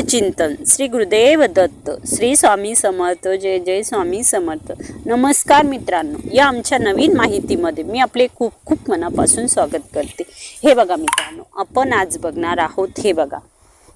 चिंतन श्री गुरुदेव दत्त, श्री स्वामी समर्थ, जय जय स्वामी समर्थ। नमस्कार मित्रांनो, या आमच्या नवीन माहितीमध्ये मी आपले खूप खूप मनापासून स्वागत करते। हे बघा मित्रांनो, आपण आज बघणार आहोत, हे बघा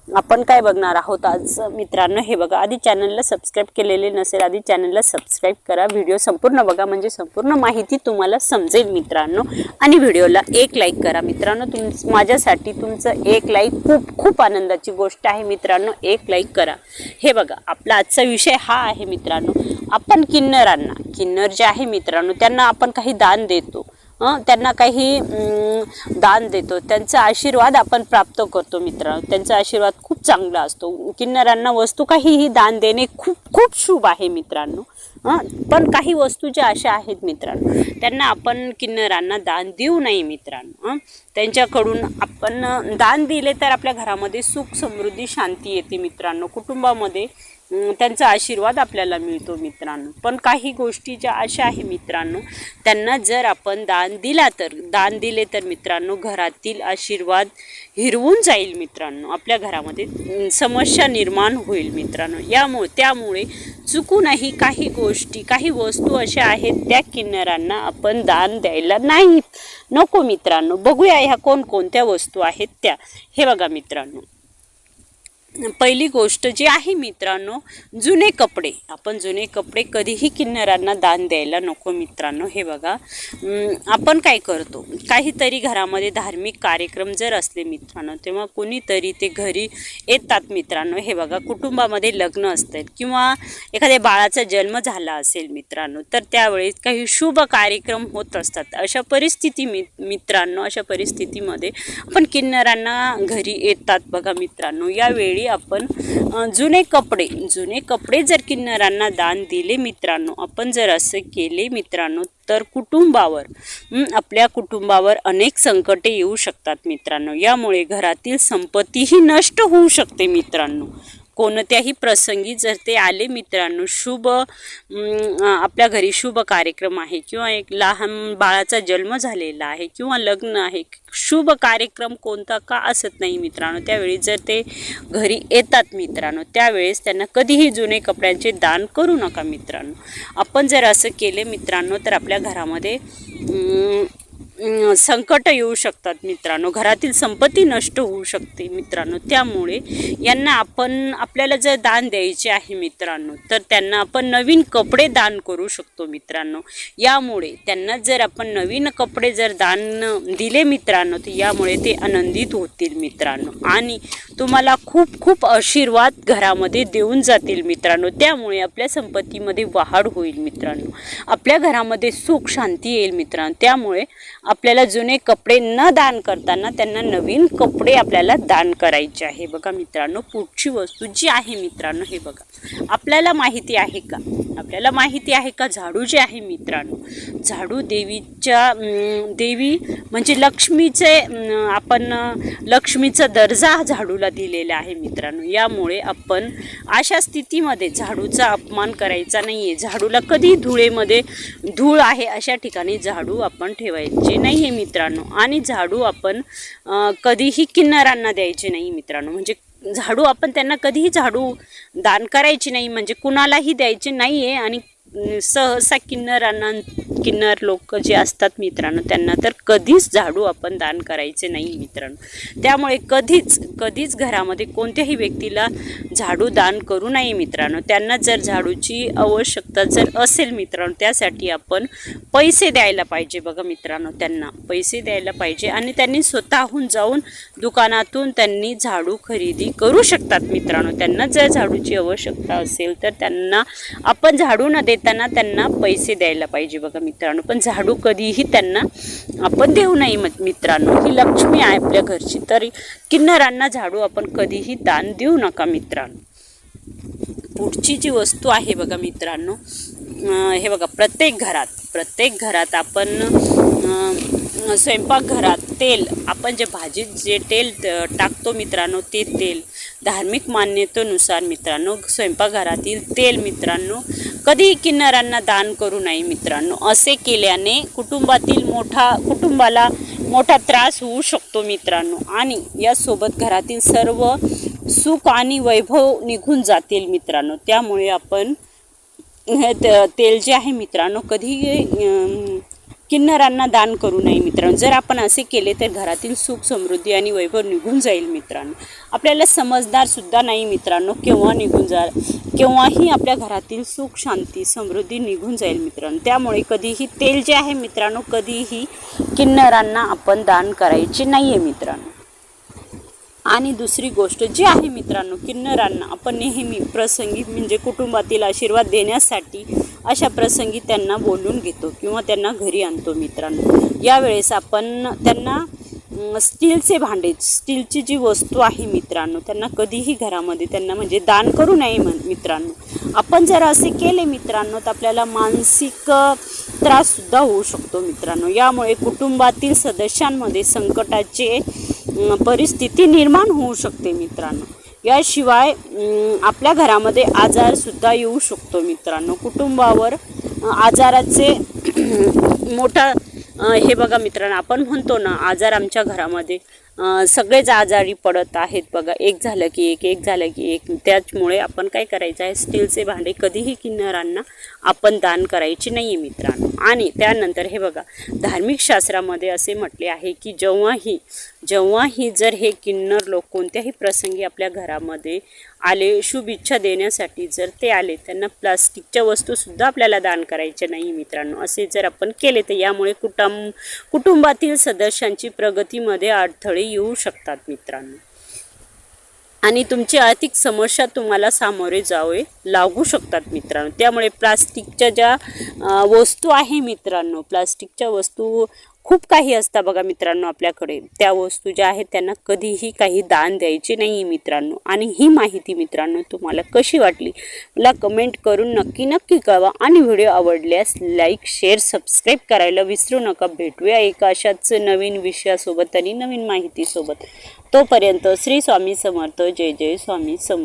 आपण काय बघणार आहोत आज मित्रांनो, हे बघा। आधी चॅनलला सबस्क्राइब केलेले नसेल, आधी चॅनलला सबस्क्राइब करा, व्हिडिओ संपूर्ण बघा म्हणजे संपूर्ण माहिती तुम्हाला समजेल मित्रांनो। आणि व्हिडिओला एक लाईक करा मित्रांनो, माझ्यासाठी तुमचं एक लाईक खूप खूप आनंदाची गोष्ट आहे मित्रांनो, एक लाईक करा। हे बघा, आपला आजचा विषय हा आहे मित्रांनो, आपण किन्नर जे आहे मित्रांनो, त्यांना आपण काही दान देतो, त्यांना काही दान देतो, त्यांचा आशीर्वाद आपण प्राप्त करतो मित्रांनो। त्यांचा आशीर्वाद खूप चांगला असतो। किन्नरांना वस्तू काहीही दान देणे खूप खूप शुभ आहे मित्रांनो। पण काही वस्तू ज्या अशा आहेत मित्रांनो, त्यांना आपण किन्नरांना दान देऊ नये मित्रांनो। त्यांच्याकडून आपण दान दिले तर आपल्या घरामध्ये सुख समृद्धी शांती येते मित्रांनो, कुटुंबामध्ये त्यांचा आशीर्वाद आपल्याला मिळतो मित्रांनो। पण काही गोष्टी ज्या अशा आहे मित्रांनो, त्यांना जर आपण दान दिले तर मित्रांनो, घरातील आशीर्वाद हिरवून जाईल मित्रांनो, आपल्या घरामध्ये समस्या निर्माण होईल मित्रांनो। त्यामुळे चुकूनही काही गोष्टी, काही वस्तू अशा आहेत त्या किन्नरांना आपण दान द्यायला नको मित्रांनो। बघूया ह्या कोणत्या वस्तू आहेत त्या। हे बघा मित्रांनो, पहिली गोष्ट जी आहे मित्रांनो, जुने कपडे। आपण जुने कपडे कधीही किन्नरांना दान द्यायला नको मित्रांनो। हे बघा, आपण काय करतो, काहीतरी घरामध्ये धार्मिक कार्यक्रम जर असले मित्रांनो, तेव्हा कोणीतरी ते घरी येतात मित्रांनो। हे बघा, कुटुंबामध्ये लग्न असतात किंवा एखाद्या बाळाचा जन्म झाला असेल मित्रांनो, तर त्यावेळेस काही शुभ कार्यक्रम होत असतात। अशा मित्रांनो, अशा परिस्थितीमध्ये आपण किन्नरांना घरी येतात बघा मित्रांनो। यावेळी आपण जुने कपडे जर किन्नरांना दान दिले मित्रांनो, आपण जर असे केले मित्रांनो, तर आपल्या कुटुंबावर अनेक संकटे येऊ शकतात मित्रांनो। यामुळे घरातील संपत्तीही नष्ट होऊ शकते मित्रांनो। कोणत्याही प्रसंगी जर ते आले मित्रांनो, आपल्या घरी शुभ कार्यक्रम आहे किंवा एक लहान बाळाचा जन्म झालेला आहे किंवा लग्न आहे, शुभ कार्यक्रम कोणता का असत नाही मित्रांनो, त्यावेळी जर ते घरी येतात मित्रांनो, त्यावेळेस त्यांना कधीही जुने कपड्यांचे दान करू नका मित्रांनो। आपण जर असं केले मित्रांनो, तर आपल्या घरामध्ये संकट येऊ शकतात मित्रांनो, घरातील संपत्ती नष्ट होऊ शकते मित्रांनो। त्यामुळे यांना आपल्याला जर दान द्यायचे आहे मित्रांनो, तर त्यांना आपण नवीन कपडे दान करू शकतो मित्रांनो। यामुळे त्यांना जर आपण नवीन कपडे जर दान दिले मित्रांनो, तर यामुळे ते आनंदित होतील मित्रांनो आणि तुम्हाला खूप खूप आशीर्वाद घरामध्ये देऊन जातील मित्रांनो। त्यामुळे आपल्या संपत्तीमध्ये वाढ होईल मित्रांनो, आपल्या घरामध्ये सुख शांती येईल मित्रांनो। त्यामुळे आपल्याला जुने कपडे न दान करताना त्यांना नवीन कपडे आपल्याला दान करायचे आहे बघा मित्रांनो। पुढची वस्तू जी आहे मित्रांनो, हे बघा, आपल्याला माहिती आहे का झाडू जे आहे मित्रांनो, झाडू देवी म्हणजे लक्ष्मीचा दर्जा झाडूला दिलेला आहे मित्रांनो। यामुळे आपण अशा स्थितीमध्ये झाडूचा अपमान करायचा नाहीये। झाडूला कधी धूळ आहे अशा ठिकाणी झाडू आपण ठेवायचे नाहीये मित्रांनो। आणि झाडू आपण कधीही किन्नरांना द्यायचे नाही मित्रांनो, म्हणजे झाडू आपण त्यांना कधीही झाडू दान करायची नाही, म्हणजे कुणालाही द्यायचे नाहीये। आणि सहसा किन्नर लोक जे असतात मित्रांनो, त्यांना तर कधीच झाडू आपण दान करायचे नाही मित्रांनो। त्यामुळे कधीच घरामध्ये कोणत्याही व्यक्तीला झाडू दान करू नये मित्रांनो। त्यांना जर झाडूची आवश्यकता जर असेल मित्रांनो, त्यासाठी आपण पैसे द्यायला पाहिजे बघा मित्रांनो, त्यांना पैसे द्यायला पाहिजे आणि त्यांनी स्वतःहून जाऊन दुकानातून त्यांनी झाडू खरेदी करू शकतात मित्रांनो। त्यांना जर झाडूची आवश्यकता असेल तर त्यांना आपण झाडू न देताना त्यांना पैसे द्यायला पाहिजे बघा मित्रांनो। पण झाडू कधीही त्यांना आपण देऊ नये मित्रांनो, ही लक्ष्मी आहे आपल्या घरची, तर किन्नरांना झाडू आपण कधीही दान देऊ नका मित्रांनो। पुढची जी वस्तू आहे बघा मित्रांनो, हे बघा, प्रत्येक घरात आपण स्वयंपाकघरात तेल, आपण भाजीत जे तेल टाकतो मित्रांनो, ते तेल धार्मिक मान्यतेनुसार मित्रांनो, स्वयंपाकघरातील तेल मित्रांनो कधीही किन्नरांना दान करू नये मित्रांनो। असे केल्याने कुटुंबाला मोठा त्रास होऊ शकतो मित्रांनो। आणि यासोबत घरातील सर्व सुख आणि वैभव निघून जातील मित्रांनो. त्यामुळे आपण हे तेल जे आहे मित्रांनो कधी किन्नरांना दान करू नये मित्रांनो. जर आपण असे केले तर घरातील सुख समृद्धी आणि वैभव निघून जाईल मित्रांनो. आपल्याला समजदार सुद्धा नाही मित्रांनो केव्हा निघून केव्हाही आपल्या घरातील सुख शांती समृद्धी निघून जाईल मित्रांनो. त्यामुळे कधीही तेल जे आहे मित्रांनो कधीही किन्नरांना आपण दान करायचे नाही आहे मित्रांनो. आणि दुसरी गोष्ट जी आहे मित्रांनो किन्नरांना आपण नेहमी प्रसंगी म्हणजे कुटुंबातील आशीर्वाद देण्यासाठी अशा प्रसंगी त्यांना बोलून घेतो किंवा त्यांना घरी आणतो मित्रांनो. यावेळेस आपण त्यांना स्टीलचे भांडे स्टीलची जी वस्तू आहे मित्रांनो त्यांना कधीही घरामध्ये त्यांना म्हणजे दान करू नये मित्रांनो. आपण जर असे केले मित्रांनो तर आपल्याला मानसिक त्राससुद्धा होऊ शकतो मित्रांनो. यामुळे कुटुंबातील सदस्यांमध्ये संकटाचे परिस्थिती निर्माण होऊ शकते मित्रांनो. याशिवाय आपल्या घरामध्ये आजारसुद्धा येऊ शकतो मित्रांनो. कुटुंबावर आजाराचे मोठा हे बघा मित्रांनो आपण म्हणतो ना आजार आमच्या घरामध्ये सगळेच आजारी पडत आहेत बघा. एक झालं की एक झालं की एक. त्याचमुळे आपण काय करायचं आहे स्टीलचे भांडे कधीही किन्नरांना आपण दान करायचे नाही आहे मित्रांनो. आणि त्यानंतर हे बघा धार्मिक शास्त्रामध्ये असे म्हटले आहे की जेव्हाही जर हे किन्नर लोक कोणत्याही प्रसंगी आपल्या घरामध्ये आले शुभ इच्छा देण्यासाठी जर ते आले त्यांना प्लास्टिकच्या वस्तूसुद्धा आपल्याला दान करायच्या नाही मित्रांनो. असे जर आपण केले तर यामुळे कुटुंबातील सदस्यांची प्रगतीमध्ये अडथळे येऊ शकतात मित्रांनो. आणि तुमची आर्थिक समस्या तुम्हाला सामोरे जावे लागू शकतात मित्रांनो. त्यामुळे प्लास्टिकच्या ज्या वस्तू आहे मित्रांनो प्लास्टिकच्या वस्तू खूप काही असतात बघा मित्रांनो आपल्याकडे. त्या वस्तू ज्या आहेत त्यांना कधीही काही दान द्यायचे नाही मित्रांनो. आणि ही माहिती मित्रांनो तुम्हाला कशी वाटली मला कमेंट करून नक्की कळवा. आणि व्हिडिओ आवडल्यास लाईक शेअर सबस्क्राईब करायला विसरू नका. भेटूया एका अशाच नवीन विषयासोबत आणि नवीन माहितीसोबत. तोपर्यंत श्री स्वामी समर्थ. जय जय स्वामी समर्थ.